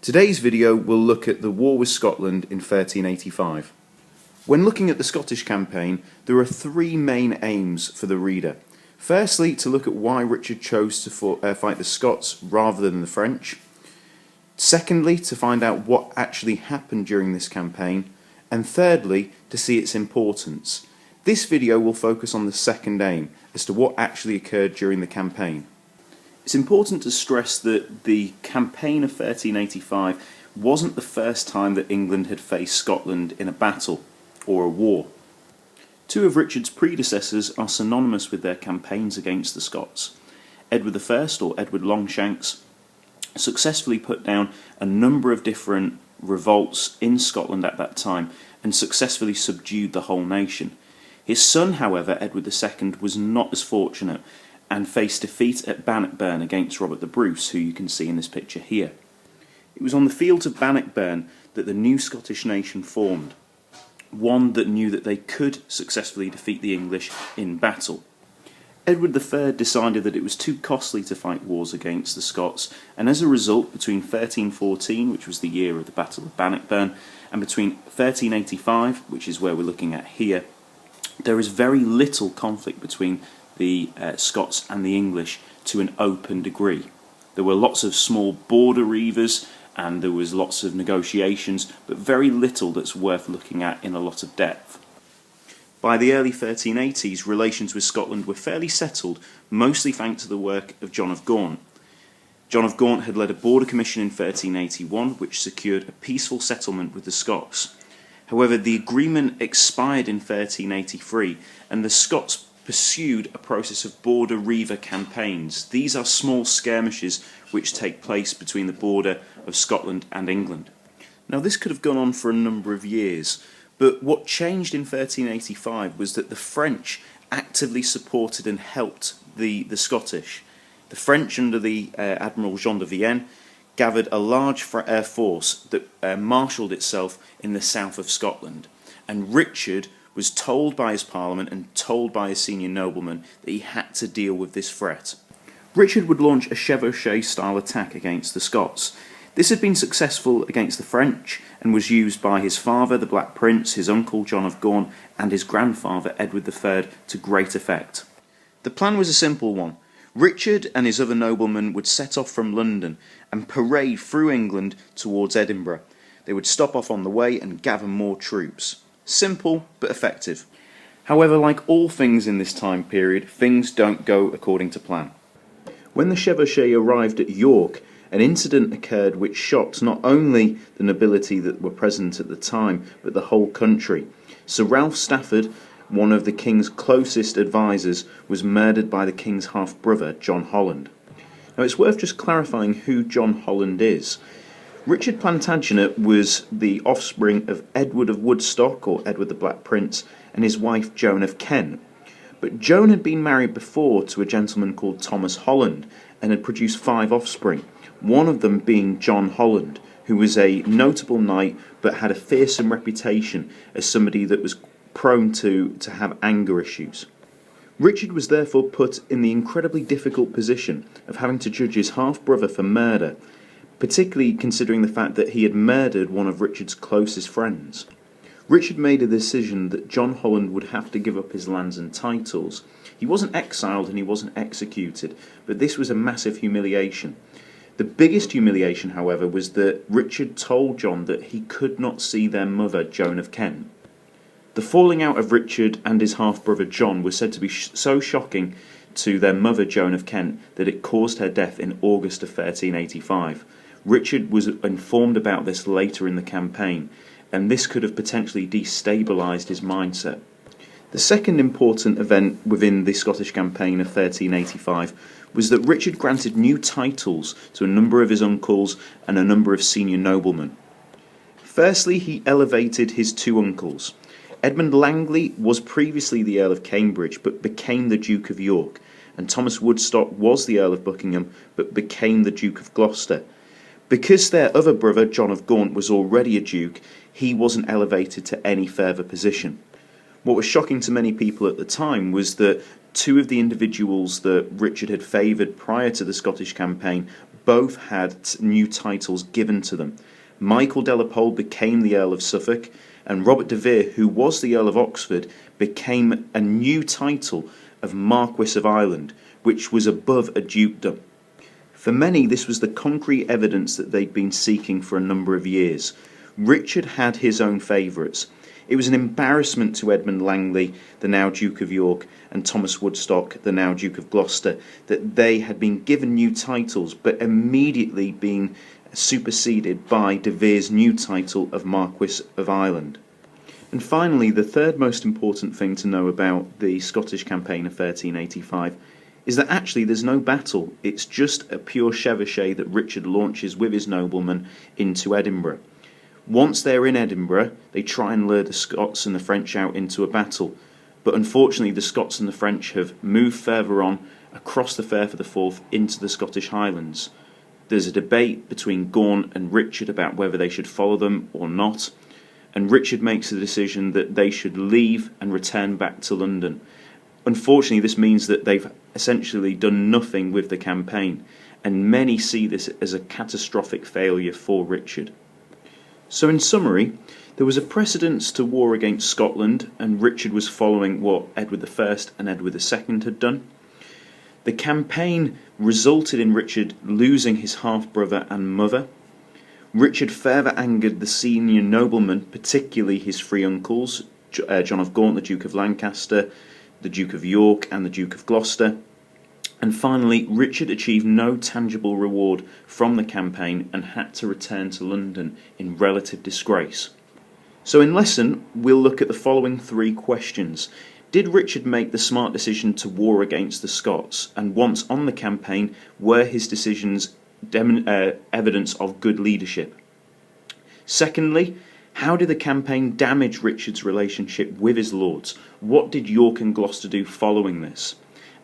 Today's video will look at the war with Scotland in 1385. When looking at the Scottish campaign, there are three main aims for the reader. Firstly, to look at why Richard chose to fight the Scots rather than the French. Secondly, to find out what actually happened during this campaign. And thirdly, to see its importance. This video will focus on the second aim, as to what actually occurred during the campaign. It's important to stress that the campaign of 1385 wasn't the first time that England had faced Scotland in a battle or a war. Two of Richard's predecessors are synonymous with their campaigns against the Scots. Edward I, or Edward Longshanks, successfully put down a number of different revolts in Scotland at that time and successfully subdued the whole nation. His son, however, Edward II, was not as fortunate and faced defeat at Bannockburn against Robert the Bruce, who you can see in this picture here. It was on the fields of Bannockburn that the new Scottish nation formed, one that knew that they could successfully defeat the English in battle. Edward III decided that it was too costly to fight wars against the Scots, and as a result, between 1314, which was the year of the Battle of Bannockburn, and between 1385, which is where we're looking at here, there is very little conflict between the Scots and the English to an open degree. There were lots of small border reivers and there was lots of negotiations, but very little that's worth looking at in a lot of depth. By the early 1380s, relations with Scotland were fairly settled, mostly thanks to the work of John of Gaunt. John of Gaunt had led a border commission in 1381 which secured a peaceful settlement with the Scots. However, the agreement expired in 1383 and the Scots pursued a process of border reiver campaigns. These are small skirmishes which take place between the border of Scotland and England. Now, this could have gone on for a number of years, but what changed in 1385 was that the French actively supported and helped the Scottish. The French, under the Admiral Jean de Vienne, gathered a large force that marshalled itself in the south of Scotland, and Richard was told by his parliament and told by his senior noblemen that he had to deal with this threat. Richard would launch a chevauchée-style attack against the Scots. This had been successful against the French and was used by his father, the Black Prince, his uncle John of Gaunt, and his grandfather Edward III to great effect. The plan was a simple one. Richard and his other noblemen would set off from London and parade through England towards Edinburgh. They would stop off on the way and gather more troops. Simple, but effective. However, like all things in this time period, things don't go according to plan. When the chevauchée arrived at York, an incident occurred which shocked not only the nobility that were present at the time, but the whole country. Sir Ralph Stafford, one of the king's closest advisors, was murdered by the king's half-brother, John Holland. Now, it's worth just clarifying who John Holland is. Richard Plantagenet was the offspring of Edward of Woodstock, or Edward the Black Prince, and his wife Joan of Kent. But Joan had been married before to a gentleman called Thomas Holland and had produced 5 offspring, one of them being John Holland, who was a notable knight but had a fearsome reputation as somebody that was prone to have anger issues. Richard was therefore put in the incredibly difficult position of having to judge his half-brother for murder, particularly considering the fact that he had murdered one of Richard's closest friends. Richard made a decision that John Holland would have to give up his lands and titles. He wasn't exiled and he wasn't executed, but this was a massive humiliation. The biggest humiliation, however, was that Richard told John that he could not see their mother, Joan of Kent. The falling out of Richard and his half-brother John was said to be so shocking to their mother, Joan of Kent, that it caused her death in August of 1385. Richard was informed about this later in the campaign, and this could have potentially destabilised his mindset. The second important event within the Scottish campaign of 1385 was that Richard granted new titles to a number of his uncles and a number of senior noblemen. Firstly, he elevated his 2 uncles. Edmund Langley was previously the Earl of Cambridge but became the Duke of York, and Thomas Woodstock was the Earl of Buckingham but became the Duke of Gloucester. Because their other brother, John of Gaunt, was already a duke, he wasn't elevated to any further position. What was shocking to many people at the time was that two of the individuals that Richard had favoured prior to the Scottish campaign both had new titles given to them. Michael de la Pole became the Earl of Suffolk, and Robert de Vere, who was the Earl of Oxford, became a new title of Marquis of Ireland, which was above a dukedom. For many, this was the concrete evidence that they'd been seeking for a number of years. Richard had his own favourites. It was an embarrassment to Edmund Langley, the now Duke of York, and Thomas Woodstock, the now Duke of Gloucester, that they had been given new titles but immediately been superseded by de Vere's new title of Marquis of Ireland. And finally, the third most important thing to know about the Scottish campaign of 1385 is that actually there's no battle. It's just a pure chevauchée that Richard launches with his noblemen into Edinburgh. Once they're in Edinburgh, they try and lure the Scots and the French out into a battle. But unfortunately, the Scots and the French have moved further on across the Firth of the Forth into the Scottish Highlands. There's a debate between Gaunt and Richard about whether they should follow them or not, and Richard makes the decision that they should leave and return back to London. Unfortunately, this means that they've essentially done nothing with the campaign, and many see this as a catastrophic failure for Richard. So in summary, there was a precedence to war against Scotland, and Richard was following what Edward I and Edward II had done. The campaign resulted in Richard losing his half-brother and mother. Richard further angered the senior noblemen, particularly his three uncles, John of Gaunt, the Duke of Lancaster, the Duke of York, and the Duke of Gloucester. And finally, Richard achieved no tangible reward from the campaign and had to return to London in relative disgrace. So in lesson, we'll look at the following three questions. Did Richard make the smart decision to war against the Scots? And once on the campaign, were his decisions evidence of good leadership? Secondly, how did the campaign damage Richard's relationship with his lords? What did York and Gloucester do following this?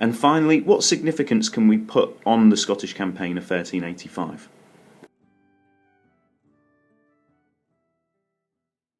And finally, what significance can we put on the Scottish campaign of 1385?